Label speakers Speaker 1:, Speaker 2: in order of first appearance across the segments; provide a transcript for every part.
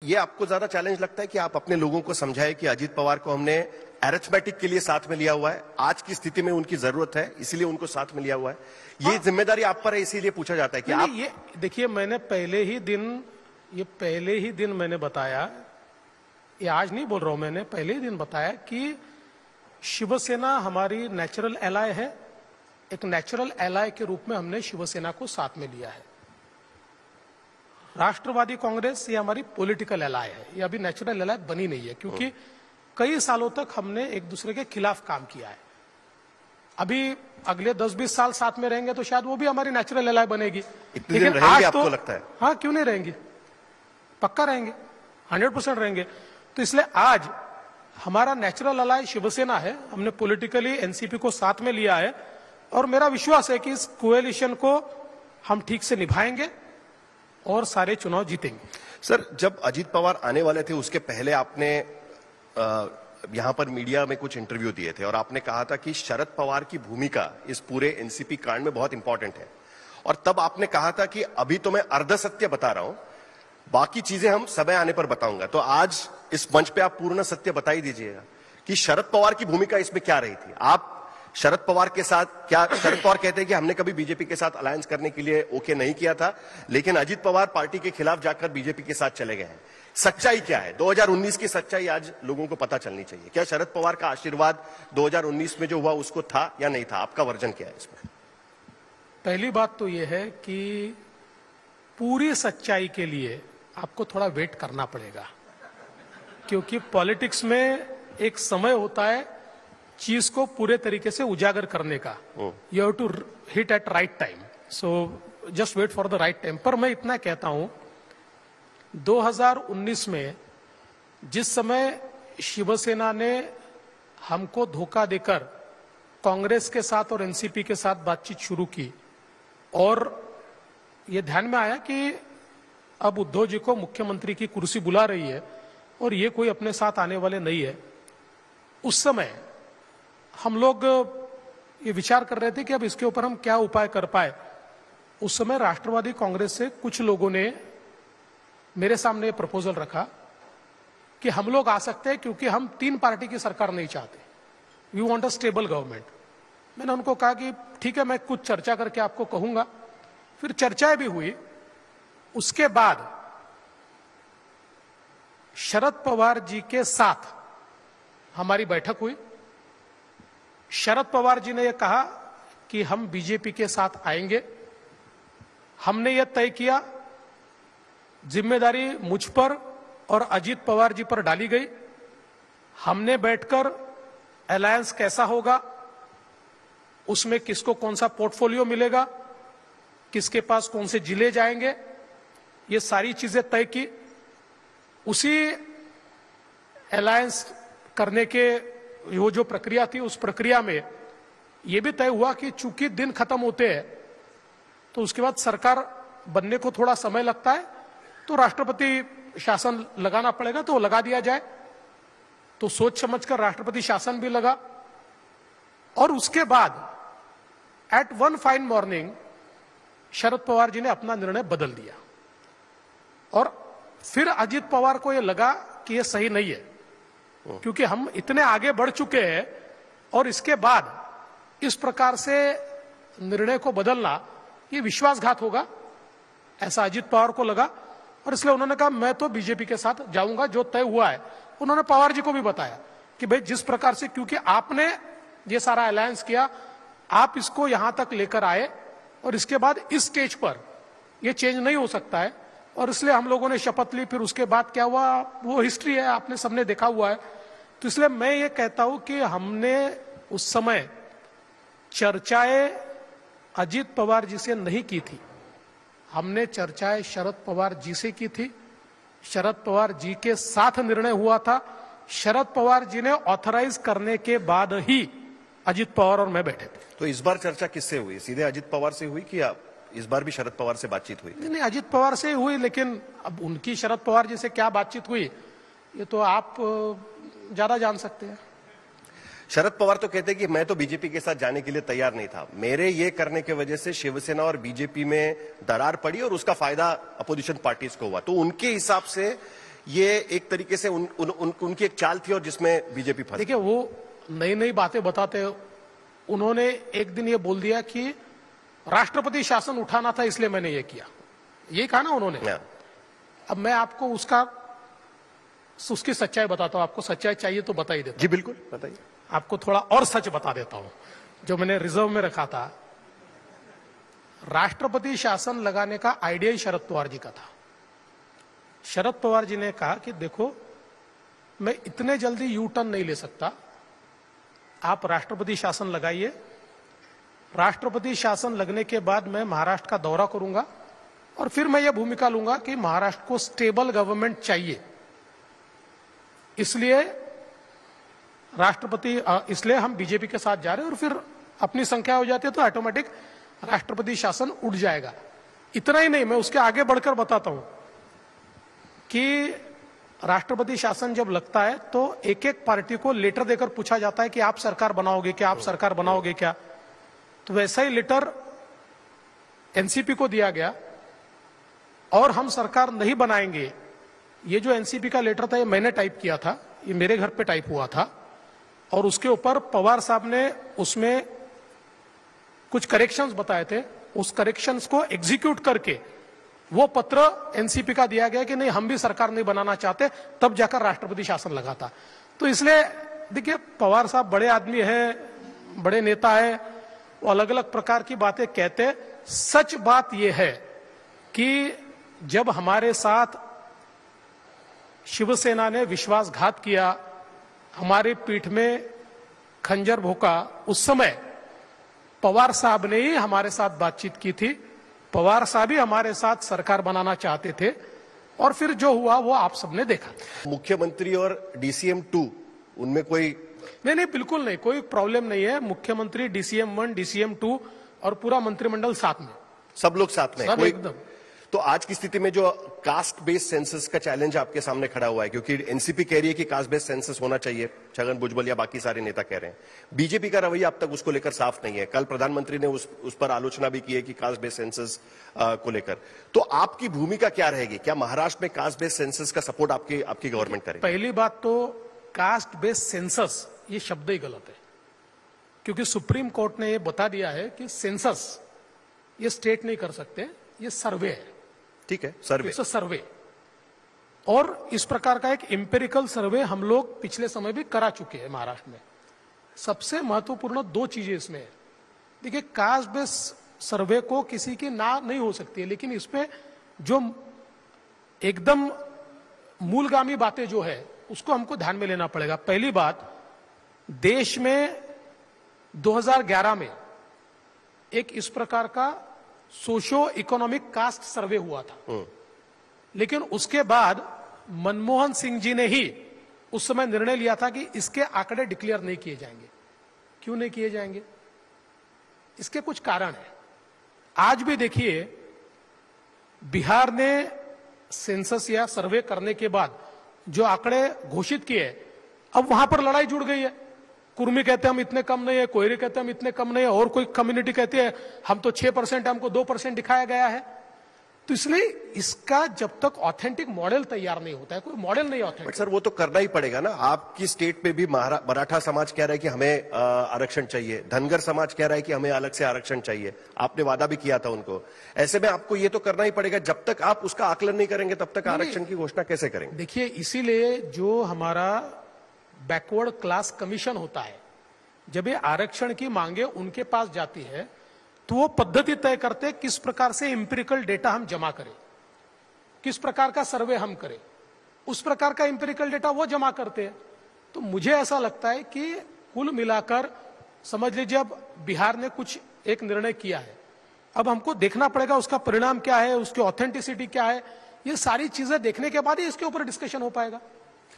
Speaker 1: ये आपको ज्यादा चैलेंज लगता है कि आप अपने लोगों को समझाएं कि अजीत पवार को हमने अरिथमेटिक के लिए साथ में लिया हुआ है, आज की स्थिति में उनकी जरूरत है इसीलिए उनको साथ में लिया हुआ है। ये जिम्मेदारी आप पर है, इसीलिए पूछा जाता है कि आप
Speaker 2: ये देखिए, मैंने पहले ही दिन मैंने बताया, ये आज नहीं बोल रहा हूं, मैंने पहले ही दिन बताया कि शिवसेना हमारी नेचुरल एलाय है। एक नेचुरल एलाय के रूप में हमने शिवसेना को साथ में लिया है। राष्ट्रवादी कांग्रेस ये हमारी पॉलिटिकल एलाय है, ये अभी नेचुरल एलाय बनी नहीं है, क्योंकि कई सालों तक हमने एक दूसरे के खिलाफ काम किया है। अभी अगले 10-20 साल साथ में रहेंगे तो शायद वो भी हमारी नेचुरल एलाय बनेगी।
Speaker 1: लेकिन आज आपको लगता है?
Speaker 2: हाँ, क्यों नहीं रहेंगे, पक्का रहेंगे, 100% रहेंगे। तो इसलिए आज हमारा नेचुरल एलाय शिवसेना है, हमने पॉलिटिकली एनसीपी को साथ में लिया है और मेरा विश्वास है कि इस कोएलिशन को हम ठीक से निभाएंगे और सारे चुनाव जीतेंगे।
Speaker 1: सर, जब अजीत पवार आने वाले थे उसके पहले आपने यहां पर मीडिया में कुछ इंटरव्यू दिए थे और आपने कहा था कि शरद पवार की भूमिका इस पूरे एनसीपी कांड में बहुत इंपॉर्टेंट है, और तब आपने कहा था कि अभी तो मैं अर्ध सत्य बता रहा हूं, बाकी चीजें हम समय आने पर बताऊंगा। तो आज इस मंच पे आप पूर्ण सत्य बता ही दीजिएगा कि शरद पवार की भूमिका इसमें क्या रही थी। आप शरद पवार के साथ, क्या शरद पवार कहते हैं कि हमने कभी बीजेपी के साथ अलायंस करने के लिए ओके नहीं किया था, लेकिन अजीत पवार पार्टी के खिलाफ जाकर बीजेपी के साथ चले गए हैं। सच्चाई क्या है? 2019 की सच्चाई आज लोगों को पता चलनी चाहिए। क्या शरद पवार का आशीर्वाद 2019 में जो हुआ उसको था या नहीं था? आपका वर्जन क्या है इसमें?
Speaker 2: पहली बात तो यह है कि पूरी सच्चाई के लिए आपको थोड़ा वेट करना पड़ेगा, क्योंकि पॉलिटिक्स में एक समय होता है चीज को पूरे तरीके से उजागर करने का। You have to hit at right time, so just wait for the right time. पर मैं इतना कहता हूं, 2019 में जिस समय शिवसेना ने हमको धोखा देकर कांग्रेस के साथ और एनसीपी के साथ बातचीत शुरू की और यह ध्यान में आया कि अब उद्धव जी को मुख्यमंत्री की कुर्सी बुला रही है और ये कोई अपने साथ आने वाले नहीं है, उस समय हम लोग ये विचार कर रहे थे कि अब इसके ऊपर हम क्या उपाय कर पाए। उस समय राष्ट्रवादी कांग्रेस से कुछ लोगों ने मेरे सामने प्रपोजल रखा कि हम लोग आ सकते हैं, क्योंकि हम 3 पार्टी की सरकार नहीं चाहते, we want a stable government. मैंने उनको कहा कि ठीक है, मैं कुछ चर्चा करके आपको कहूंगा। फिर चर्चाएं भी हुई। उसके बाद शरद पवार जी के साथ हमारी बैठक हुई। शरद पवार जी ने यह कहा कि हम बीजेपी के साथ आएंगे। हमने यह तय किया, जिम्मेदारी मुझ पर और अजीत पवार जी पर डाली गई। हमने बैठकर अलायंस कैसा होगा, उसमें किसको कौन सा पोर्टफोलियो मिलेगा, किसके पास कौन से जिले जाएंगे, ये सारी चीजें तय की। उसी अलायंस करने के वो जो प्रक्रिया थी, उस प्रक्रिया में यह भी तय हुआ कि चूंकि दिन खत्म होते हैं तो उसके बाद सरकार बनने को थोड़ा समय लगता है, तो राष्ट्रपति शासन लगाना पड़ेगा, तो लगा दिया जाए। तो सोच समझकर राष्ट्रपति शासन भी लगा और उसके बाद eight one fine morning Sharad Pawar ji ने अपना निर्णय बदल दिया और फिर अजीत पवार को यह लगा कि यह सही नहीं है, क्योंकि हम इतने आगे बढ़ चुके हैं और इसके बाद इस प्रकार से निर्णय को बदलना ये विश्वासघात होगा, ऐसा अजीत पवार को लगा। और इसलिए उन्होंने कहा मैं तो बीजेपी के साथ जाऊंगा, जो तय हुआ है। उन्होंने पवार जी को भी बताया कि भाई जिस प्रकार से, क्योंकि आपने ये सारा अलायंस किया, आप इसको यहां तक लेकर आए और इसके बाद इस स्टेज पर यह चेंज नहीं हो सकता है, और इसलिए हम लोगों ने शपथ ली। फिर उसके बाद क्या हुआ वो हिस्ट्री है, आपने सबने देखा हुआ है। तो इसलिए मैं ये कहता हूं कि हमने उस समय चर्चाएं अजीत पवार जी से नहीं की थी, हमने चर्चाएं शरद पवार जी से की थी। शरद पवार जी के साथ निर्णय हुआ था। शरद पवार जी ने ऑथराइज करने के बाद ही अजीत पवार और मैं बैठे थे।
Speaker 1: तो इस बार चर्चा किससे हुई? सीधे अजीत पवार से हुई कि इस बार भी शरद पवार से बातचीत हुई?
Speaker 2: नहीं, अजीत पवार से हुई, लेकिन अब उनकी शरद पवार जी से क्या बातचीत हुई ये तो आप ज्यादा जान सकते हैं।
Speaker 1: शरद पवार तो कहते हैं कि मैं तो बीजेपी के साथ जाने के लिए तैयार नहीं था, मेरे ये करने की वजह से शिवसेना और बीजेपी में दरार पड़ी और उसका फायदा अपोजिशन पार्टीज को हुआ। तो उनके हिसाब से ये एक तरीके से उनकी एक चाल थी और जिसमें बीजेपी फंसी।
Speaker 2: देखिए, वो नई नई बातें बताते, उन्होंने एक दिन ये बोल दिया कि राष्ट्रपति शासन उठाना था इसलिए मैंने ये किया, ये कहा ना उन्होंने। अब मैं आपको उसकी सच्चाई बताता हूं। आपको सच्चाई चाहिए तो बता ही देता हूं।
Speaker 1: जी बिल्कुल, बताइए।
Speaker 2: आपको थोड़ा और सच बता देता हूं जो मैंने रिजर्व में रखा था। राष्ट्रपति शासन लगाने का आइडिया ही शरद पवार जी का था। शरद पवार जी ने कहा कि देखो, मैं इतने जल्दी यू टर्न नहीं ले सकता, आप राष्ट्रपति शासन लगाइए। राष्ट्रपति शासन लगने के बाद मैं महाराष्ट्र का दौरा करूंगा और फिर मैं यह भूमिका लूंगा कि महाराष्ट्र को स्टेबल गवर्नमेंट चाहिए, इसलिए इसलिए हम बीजेपी के साथ जा रहे हैं, और फिर अपनी संख्या हो जाती है तो ऑटोमेटिक राष्ट्रपति शासन उड़ जाएगा। इतना ही नहीं, मैं उसके आगे बढ़कर बताता हूं कि राष्ट्रपति शासन जब लगता है तो एक एक पार्टी को लेटर देकर पूछा जाता है कि आप सरकार बनाओगे क्या, आप सरकार बनाओगे क्या। तो वैसा ही लेटर एनसीपी को दिया गया और हम सरकार नहीं बनाएंगे। ये जो एनसीपी का लेटर था ये मैंने टाइप किया था, ये मेरे घर पे टाइप हुआ था, और उसके ऊपर पवार साहब ने उसमें कुछ करेक्शंस बताए थे। उस करेक्शंस को एग्जीक्यूट करके वो पत्र एनसीपी का दिया गया कि नहीं, हम भी सरकार नहीं बनाना चाहते, तब जाकर राष्ट्रपति शासन लगा था। तो इसलिए देखिए, पवार साहब बड़े आदमी है, बड़े नेता है, वो अलग अलग प्रकार की बातें कहते। सच बात यह है कि जब हमारे साथ शिवसेना ने विश्वासघात किया, हमारी पीठ में खंजर भोंका, उस समय पवार साहब ने ही हमारे साथ बातचीत की थी। पवार साहब ही हमारे साथ सरकार बनाना चाहते थे, और फिर जो हुआ वो आप सबने देखा।
Speaker 1: मुख्यमंत्री और डीसीएम 2 उनमें कोई
Speaker 2: नहीं, बिल्कुल नहीं, कोई प्रॉब्लम नहीं है। मुख्यमंत्री, डीसीएम 1, डीसीएम 2 और पूरा मंत्रिमंडल साथ में,
Speaker 1: सब लोग साथ में,
Speaker 2: सब एकदम।
Speaker 1: तो आज की स्थिति में जो कास्ट बेस्ड सेंसस का चैलेंज आपके सामने खड़ा हुआ है, क्योंकि एनसीपी कह रही है कि कास्ट बेस्ड सेंसस होना चाहिए, छगन भुजबल या बाकी सारे नेता कह रहे हैं, बीजेपी का रवैया अब तक उसको लेकर साफ नहीं है। कल प्रधानमंत्री ने उस पर आलोचना भी की है कि कास्ट बेस्ड सेंसस को लेकर। तो आपकी भूमिका क्या रहेगी? क्या महाराष्ट्र में कास्ट बेस्ड सेंसस का सपोर्ट आपकी गवर्नमेंट करेगी?
Speaker 2: पहली बात तो कास्ट बेस्ड सेंसस ये शब्द ही गलत है, क्योंकि सुप्रीम कोर्ट ने ये बता दिया है कि सेंसस ये स्टेट नहीं कर सकते, ये सर्वे है।
Speaker 1: ठीक है, सर्वे।
Speaker 2: और इस प्रकार का एक एम्पिरिकल सर्वे हम लोग पिछले समय भी करा चुके हैं महाराष्ट्र में। सबसे महत्वपूर्ण दो चीजें इसमें है। देखिए, कास्ट बेस्ड सर्वे को किसी की ना नहीं हो सकती है, लेकिन इसमें जो एकदम मूलगामी बातें जो है उसको हमको ध्यान में लेना पड़ेगा। पहली बात, देश में 2011 में एक इस प्रकार का सोशो इकोनॉमिक कास्ट सर्वे हुआ था, लेकिन उसके बाद मनमोहन सिंह जी ने ही उस समय निर्णय लिया था कि इसके आंकड़े डिक्लेयर नहीं किए जाएंगे। क्यों नहीं किए जाएंगे? इसके कुछ कारण है। आज भी देखिए, बिहार ने सेंसस या सर्वे करने के बाद जो आंकड़े घोषित किए, अब वहां पर लड़ाई जुड़ गई है। कुर्मी कहते हैं हम इतने कम नहीं है, कोयरी कहते हैं हम इतने कम नहीं है, और कोई कम्युनिटी कहती है हम तो 6%, हमको 2% दिखाया गया है। तो इसलिए इसका जब तक ऑथेंटिक मॉडल तैयार नहीं होता है, कोई मॉडल नहीं ऑथेंटिक।
Speaker 1: बट सर, वो तो करना ही पड़ेगा ना। आपकी स्टेट पे भी मराठा समाज कह रहा है कि हमें आरक्षण चाहिए, धनगर समाज कह रहा है कि हमें अलग से आरक्षण चाहिए, आपने वादा भी किया था उनको। ऐसे में आपको ये तो करना ही पड़ेगा। जब तक आप उसका आकलन नहीं करेंगे तब तक आरक्षण की घोषणा कैसे करेंगे?
Speaker 2: देखिए, इसीलिए जो हमारा बैकवर्ड क्लास कमीशन होता है, जब ये आरक्षण की मांगे उनके पास जाती है तो वो पद्धति तय करते किस प्रकार से एम्पिरिकल डेटा हम जमा करें, किस प्रकार का सर्वे हम करें, उस प्रकार का एम्पिरिकल डेटा वो जमा करते हैं। तो मुझे ऐसा लगता है कि कुल मिलाकर समझ लीजिए, अब बिहार ने कुछ एक निर्णय किया है, अब हमको देखना पड़ेगा उसका परिणाम क्या है, उसकी ऑथेंटिसिटी क्या है। ये सारी चीजें देखने के बाद ही इसके ऊपर डिस्कशन हो पाएगा।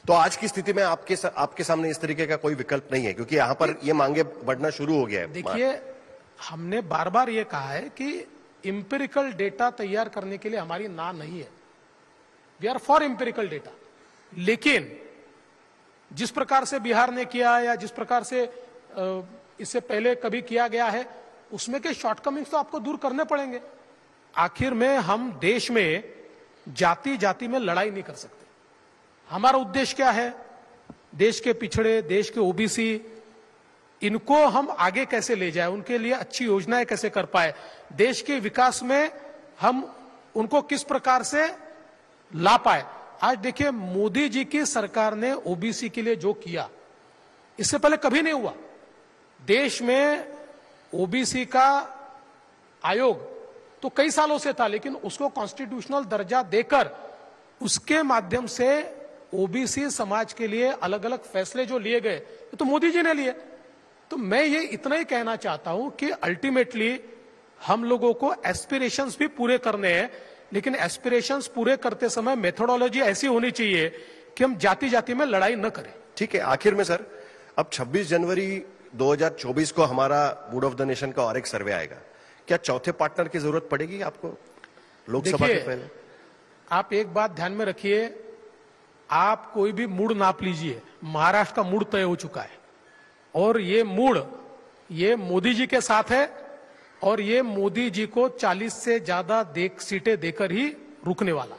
Speaker 1: तो आज की स्थिति में आपके सामने इस तरीके का कोई विकल्प नहीं है, क्योंकि यहां पर ये मांगे बढ़ना शुरू हो गया है।
Speaker 2: देखिए, हमने बार बार ये कहा है कि इंपेरिकल डेटा तैयार करने के लिए हमारी ना नहीं है। We are for empirical data, लेकिन जिस प्रकार से बिहार ने किया या जिस प्रकार से इससे पहले कभी किया गया है, उसमें के शॉर्टकमिंग्स तो आपको दूर करने पड़ेंगे। आखिर में हम देश में जाति जाति में लड़ाई नहीं कर सकते। हमारा उद्देश्य क्या है? देश के पिछड़े, देश के ओबीसी, इनको हम आगे कैसे ले जाए, उनके लिए अच्छी योजनाएं कैसे कर पाए, देश के विकास में हम उनको किस प्रकार से ला पाए। आज देखिए, मोदी जी की सरकार ने ओबीसी के लिए जो किया, इससे पहले कभी नहीं हुआ। देश में ओबीसी का आयोग तो कई सालों से था, लेकिन उसको कॉन्स्टिट्यूशनल दर्जा देकर उसके माध्यम से ओबीसी समाज के लिए अलग अलग फैसले जो लिए गए, तो मोदी जी ने लिए। तो मैं ये इतना ही कहना चाहता हूं कि अल्टीमेटली हम लोगों को एस्पिरेशंस भी पूरे करने हैं, लेकिन एस्पिरेशंस पूरे करते समय मेथोडोलॉजी ऐसी होनी चाहिए कि हम जाति जाति में लड़ाई न करें।
Speaker 1: ठीक है, आखिर में सर, अब 26 जनवरी 2024 को हमारा मूड ऑफ द नेशन का और एक सर्वे आएगा। क्या चौथे पार्टनर की जरूरत पड़ेगी आपको लोकसभा के पहले?
Speaker 2: आप एक बात ध्यान में रखिए, आप कोई भी मूड नाप लीजिए, महाराष्ट्र का मूड तय हो चुका है और ये मूड ये मोदी जी के साथ है और ये मोदी जी को 40 से ज्यादा सीटें देकर ही रुकने वाला।